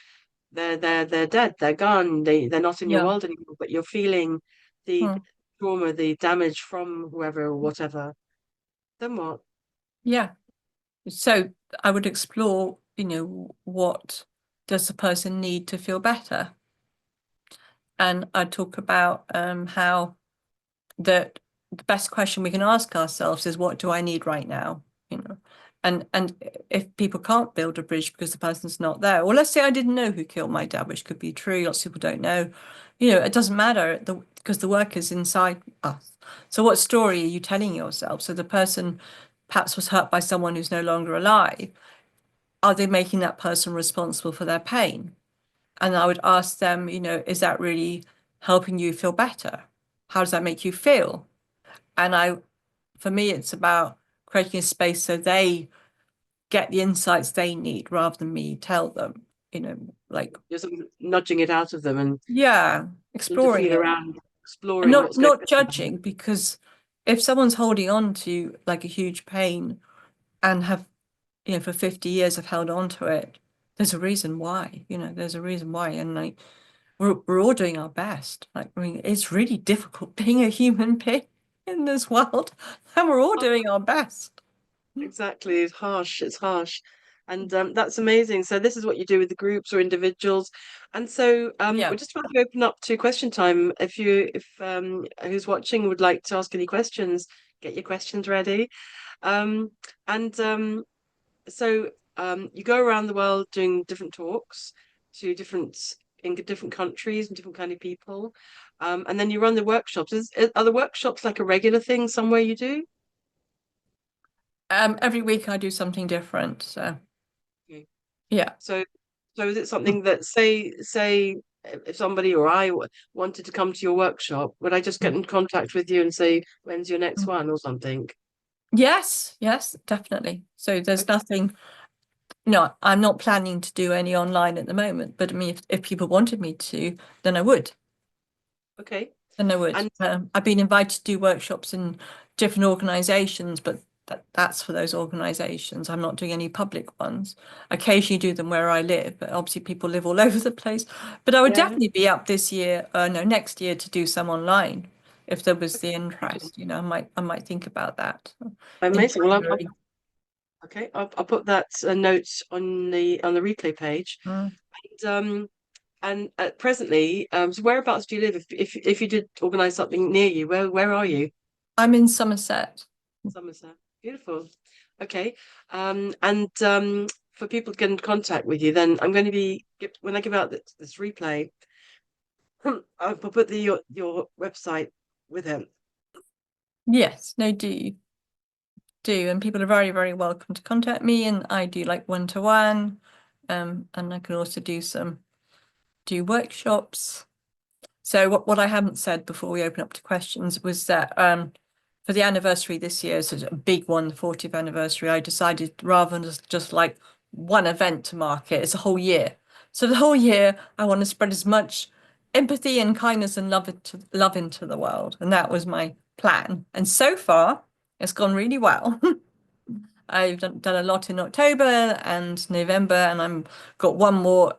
they're dead, they're gone, they're not in your Yeah. world anymore, but you're feeling the Mm. trauma, the damage from whoever or whatever, then what? Yeah. So I would explore, what does the person need to feel better? And I'd talk about how that the best question we can ask ourselves is, what do I need right now? You know, and if people can't build a bridge because the person's not there, or let's say I didn't know who killed my dad, which could be true, lots of people don't know, it doesn't matter because the work is inside us. So what story are you telling yourself? So the person perhaps was hurt by someone who's no longer alive. Are they making that person responsible for their pain? And I would ask them, is that really helping you feel better? How does that make you feel? And for me, it's about creating a space so they get the insights they need rather than me tell them, like, You're sort of nudging it out of them yeah, and to exploring feel it. around, And exploring not what's going not on. judging, because if someone's holding on to like a huge pain and have, for 50 years have held on to it, there's a reason why, there's a reason why. And like we're all doing our best. Like, I mean, it's really difficult being a human being in this world, and we're all doing our best. Exactly, it's harsh. It's harsh, and that's amazing. So this is what you do with the groups or individuals, and so we're Yeah. just about to open up to question time. If who's watching would like to ask any questions, get your questions ready. Um, and so you go around the world doing different talks to different countries and different kind of people, and then you run the workshops. Are the workshops like a regular thing somewhere you do? Every week I do something different. So Okay. yeah. So So is it something that say if somebody or I wanted to come to your workshop, would I just get in contact with you and say, when's your next one or something? Yes, yes, definitely. So there's Okay. nothing, no, I'm not planning to do any online at the moment, but I mean, if people wanted me to, then I would. Okay. Then I would. And I've been invited to do workshops in different organizations, but that's for those organizations. I'm not doing any public ones. Occasionally do them where I live, but obviously people live all over the place. But I would yeah, definitely be up this year, no, next year to do some online if there was the okay. interest. I might think about that in Amazing. Well, January. okay, I'll put that note on the replay page. Mm. And presently, so whereabouts do you live? If you did organise something near you, where are you? I'm in Somerset. Somerset. Beautiful. Okay. And for people to get in contact with you, then I'm going to when I give out this replay, I'll put your website with him. Yes, no, do, and people are very, very welcome to contact me, and I do like one-to-one, and I can also do workshops. So what I haven't said before we open up to questions was that for the anniversary this year, so a big one, the 40th anniversary, I decided rather than just like one event to mark it, it's a whole year. So the whole year I want to spread as much empathy and kindness and love into the world. And that was my plan. And so far it's gone really well. I've done a lot in October and November, and I'm got one more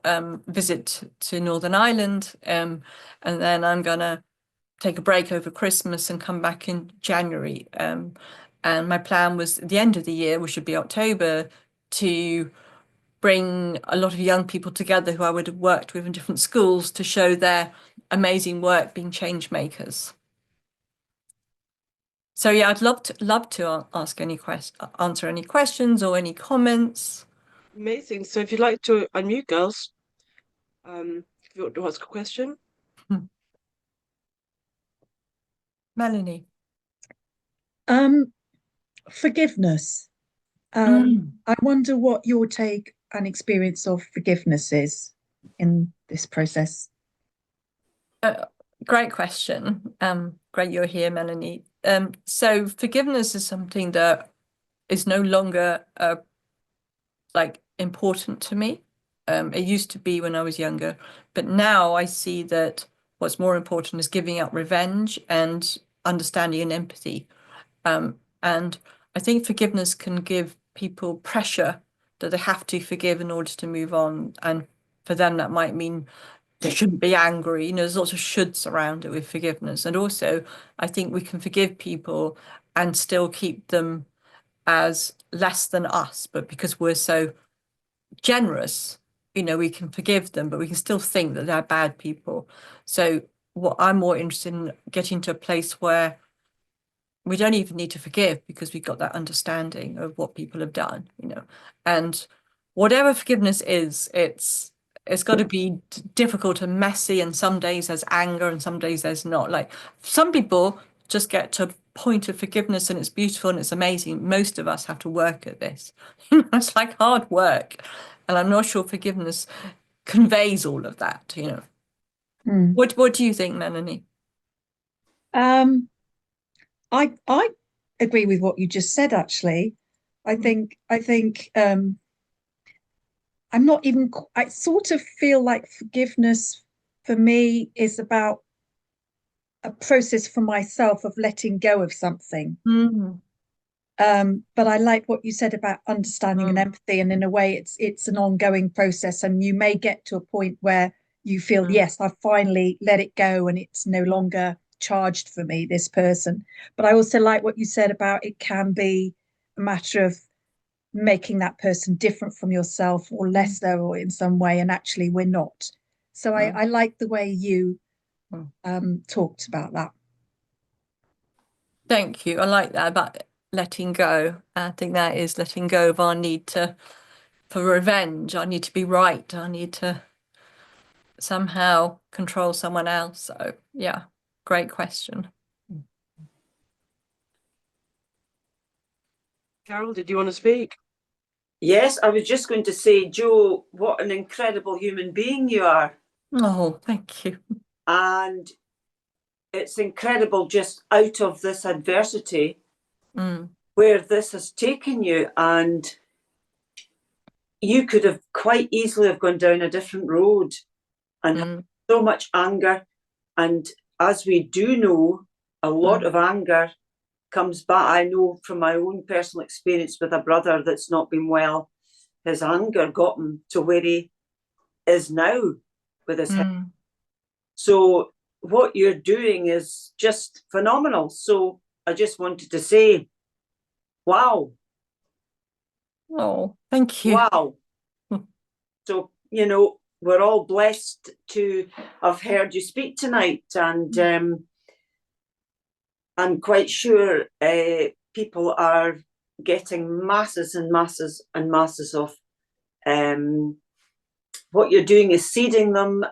visit to Northern Ireland, and then I'm gonna take a break over Christmas and come back in January. And my plan was at the end of the year, which should be October, to bring a lot of young people together who I would have worked with in different schools to show their amazing work being change makers. So yeah, I'd love to answer any questions or any comments. Amazing. So if you'd like to unmute, girls, if you want to ask a question. Hmm. Melanie. Um, Forgiveness. Mm. I wonder what your take and experience of forgiveness is in this process. Great question. Great you're here, Melanie. So forgiveness is something that is no longer like important to me. It used to be when I was younger, but now I see that what's more important is giving up revenge and understanding and empathy. And I think forgiveness can give people pressure that they have to forgive in order to move on. And for them, that might mean they shouldn't be angry. There's lots of shoulds around it with forgiveness. And also, I think we can forgive people and still keep them as less than us, but because we're so generous, we can forgive them, but we can still think that they're bad people. So what I'm more interested in getting to a place where we don't even need to forgive because we've got that understanding of what people have done. And whatever forgiveness is, it's got to be difficult and messy, and some days there's anger and some days there's not. Like some people just get to a point of forgiveness and it's beautiful and it's amazing. Most of us have to work at this. It's like hard work. And I'm not sure forgiveness conveys all of that. Hmm. What do you think, Melanie? Um, I agree with what you just said, actually. I think I'm not even I sort of feel like forgiveness for me is about a process for myself of letting go of something. Mm, But I like what you said about understanding and mm, empathy, and in a way, it's an ongoing process, and you may get to a point where you feel, mm, yes, I finally let it go, and it's no longer charged for me, this person. But I also like what you said about it can be a matter of making that person different from yourself or mm, lesser or in some way, and actually we're not. So mm, I like the way you mm. talked about that. Thank you. I like that about letting go. I think that is letting go of our need for revenge. I need to be right. I need to somehow control someone else. So yeah, great question. Carol, did you want to speak? Yes, I was just going to say, Jo, what an incredible human being you are. Oh, thank you. And it's incredible just out of this adversity where this has taken you. And you could have quite easily have gone down a different road and had so much anger. And as we do know, a lot of anger comes back. I know from my own personal experience with a brother that's not been well, his anger got him to where he is now with his health. So what you're doing is just phenomenal. So I just wanted to say, wow. Oh, thank you. Wow. So, you know, we're all blessed to have heard you speak tonight. And I'm quite sure people are getting masses and masses and masses of what you're doing is seeding them,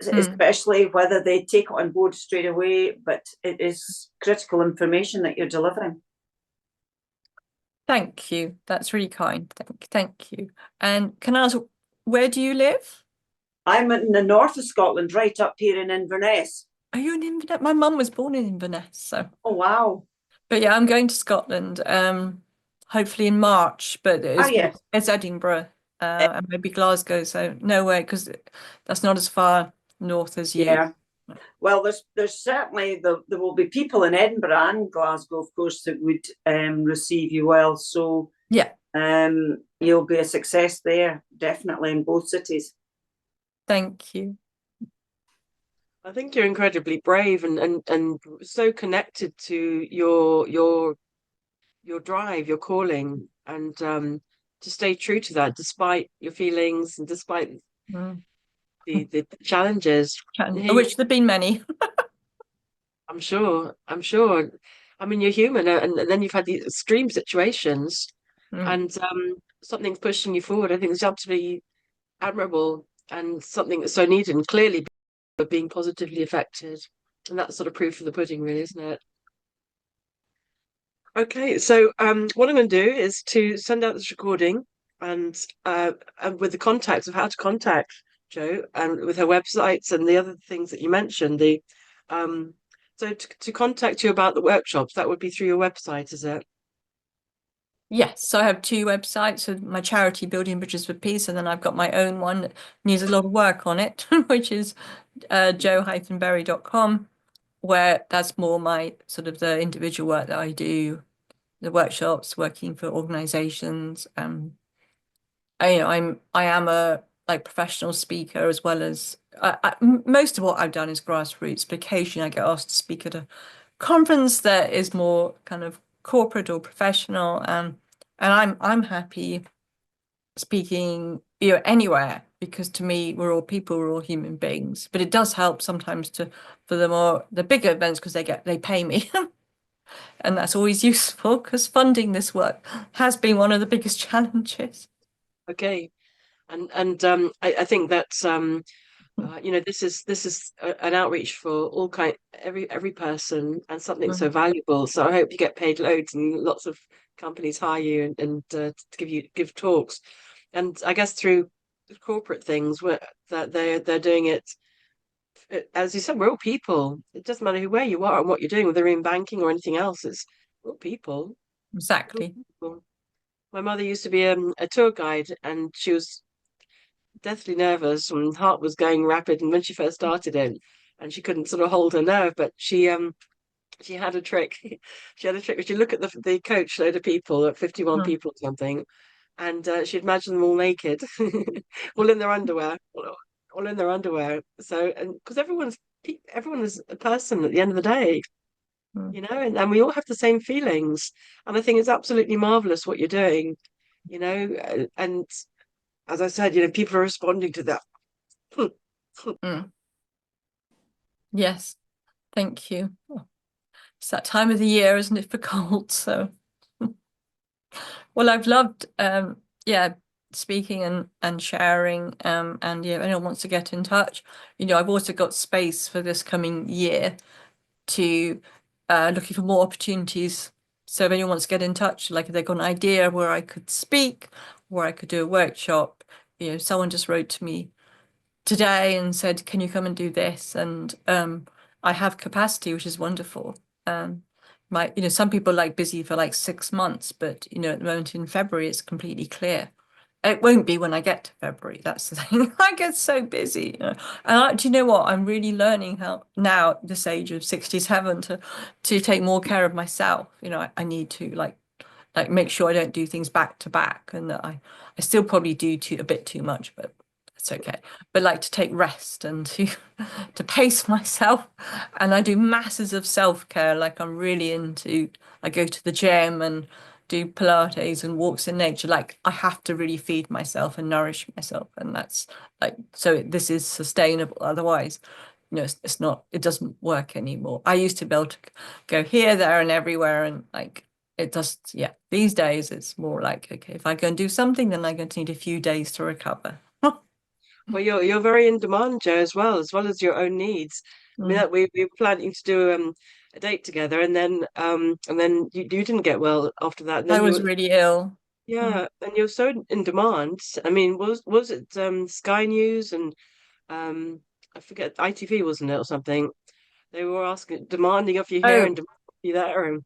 especially whether they take it on board straight away, but it is critical information that you're delivering. Thank you. That's really kind. Thank you. And can I ask, where do you live? I'm in the north of Scotland, right up here in Inverness. Are you in Inverness? My mum was born in Inverness, so. Oh, wow. But yeah, I'm going to Scotland, hopefully in March, but it's Edinburgh and maybe Glasgow, so no way, because that's not as far north as you. Yeah. Well, there's certainly, there will be people in Edinburgh and Glasgow, of course, that would receive you well. So yeah, you'll be a success there, definitely in both cities. Thank you. I think you're incredibly brave and so connected to your drive, your calling, and to stay true to that despite your feelings and despite the challenges. Which there've been many. I'm sure. I mean, you're human, and then you've had these extreme situations, and something's pushing you forward. I think it's absolutely admirable and something that's so needed, and clearly being positively affected. And that's sort of proof of the pudding, really, isn't it? Okay, so what I'm going to do is to send out this recording and with the contacts of how to contact Jo and with her websites and the other things that you mentioned. So to contact you about the workshops, that would be through your website, is it? Yes, so I have two websites, so my charity Building Bridges for Peace, and then I've got my own one that needs a lot of work on it, which is jo-berry.com, where that's more my sort of the individual work that I do, the workshops, working for organizations. I am a professional speaker as well as most of what I've done is grassroots, but occasionally I get asked to speak at a conference that is more kind of corporate or professional, and I'm happy speaking anywhere, because to me we're all people, we're all human beings. But it does help sometimes for the bigger events, because they pay me and that's always useful, because funding this work has been one of the biggest challenges. Okay, and I think that's this is an outreach for all every person, and something so valuable. So I hope you get paid loads and lots of companies hire you and to give talks, and I guess through corporate things that they're doing it. As you said, we're all people. It doesn't matter where you are and what you're doing, whether in banking or anything else. We're all people. Exactly. We're all people. My mother used to be a tour guide, and she was deathly nervous and heart was going rapid. And when she first started it, and she couldn't sort of hold her nerve, but she had a trick. She had a trick. She look at the coach load of people, at 51 people or something, and she'd imagine them all naked, all in their underwear, all in their underwear. So, and because everyone is a person at the end of the day, and we all have the same feelings. And I think it's absolutely marvelous what you're doing, and as I said, people are responding to that. Yes, thank you. It's that time of the year, isn't it, for cold? So, well, I've loved, speaking and sharing. And if anyone wants to get in touch, I've also got space for this coming year to looking for more opportunities So if anyone wants to get in touch, like if they've got an idea where I could speak, where I could do a workshop, you know, someone just wrote to me today and said, can you come and do this? And I have capacity, which is wonderful. You know, some people are like busy for like 6 months, but you know, at the moment in February, it's completely clear. It won't be when I get to February. That's the thing. I get so busy, you know? And do you know what? I'm really learning how now at this age of 67 to take more care of myself. You know, I need to like make sure I don't do things back to back, and that I still probably do a bit too much, but it's okay. But like to take rest and to pace myself, and I do masses of self-care. Like I'm really into, I go to the gym and do Pilates and walks in nature. Like I have to really feed myself and nourish myself, and that's like, so this is sustainable. Otherwise, you know, it's not, it doesn't work anymore. I used to be able to go here, there, and everywhere, and like it does. Yeah, these days it's more like, okay, if I go and do something, then I'm going to need a few days to recover. Well, you're very in demand, Joe, as well as your own needs. I mean, we were planning to do a date together, and then you didn't get well after that. And I then was really ill. yeah, and you're so in demand. I mean, was it Sky News and I forget, ITV, wasn't it, or something? They were asking, demanding of you here Oh, and demanding of you there, and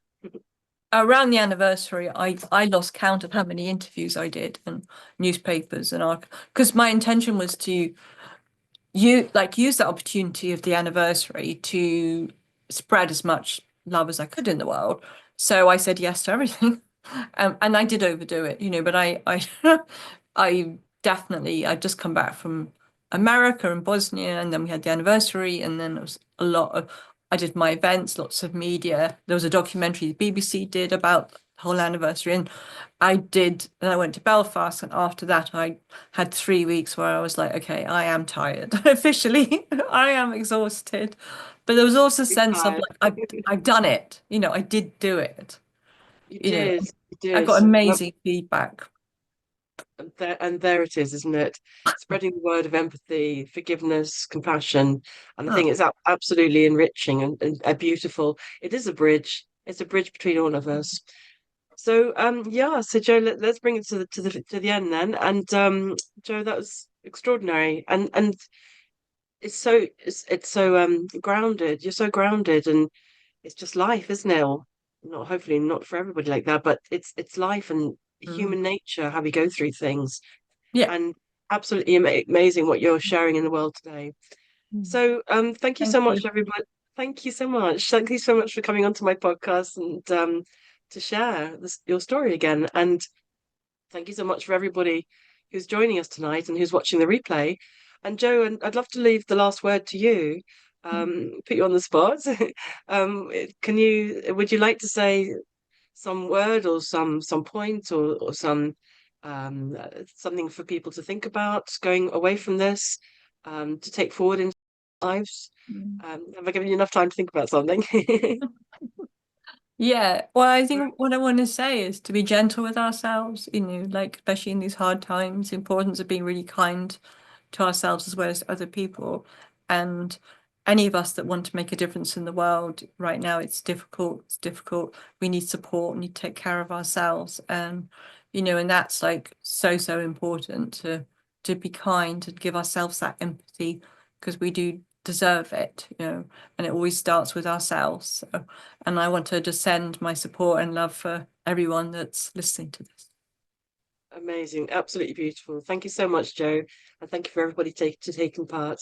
around the anniversary, I lost count of how many interviews I did and newspapers and art, because my intention was to use the opportunity of the anniversary to spread as much love as I could in the world. So I said yes to everything. And I did overdo it, you know, but I definitely, I'd just come back from America and Bosnia, and then we had the anniversary, and then there was a lot of, I did my events, lots of media. There was a documentary the BBC did about the whole anniversary, and then I went to Belfast, and after that I had 3 weeks where I was like, okay, I am tired. Officially, I am exhausted. But there was also a you're sense of tired. like, I've done it, you know, I did do it. You You know, did, you I did. got amazing feedback. And there it is, isn't it? Spreading the word of empathy, forgiveness, compassion. And I Oh, think it's absolutely enriching and beautiful. It is a bridge. It's a bridge between all of us. So yeah, so Joe, let's bring it to the end then. And Joe, that was extraordinary. And it's so grounded. You're so grounded, and it's just life, isn't it? Or not, hopefully not for everybody like that, but it's life and mm. human nature, how we go through things, Yeah. and absolutely amazing what you're sharing in the world today. Mm. So thank you Thank so much, you. everybody. Thank you so much. Thank you so much for coming onto my podcast and to share your story again. And thank you so much for everybody who's joining us tonight and who's watching the replay. And Joe, and I'd love to leave the last word to you. Put you on the spot. Would you like to say some word or some point or something for people to think about going away from this, to take forward in lives? Mm. Have I given you enough time to think about something? Yeah, well, I think what I want to say is to be gentle with ourselves, you know, like especially in these hard times, the importance of being really kind to ourselves as well as to other people. And any of us that want to make a difference in the world right now, it's difficult. It's difficult. We need support. We need to take care of ourselves. You know, and that's like so important to be kind and give ourselves that empathy, because we do deserve it, you know, and it always starts with ourselves. So, and I want to just send my support and love for everyone that's listening to this. Amazing, absolutely beautiful. Thank you so much, Joe, and thank you for everybody taking part.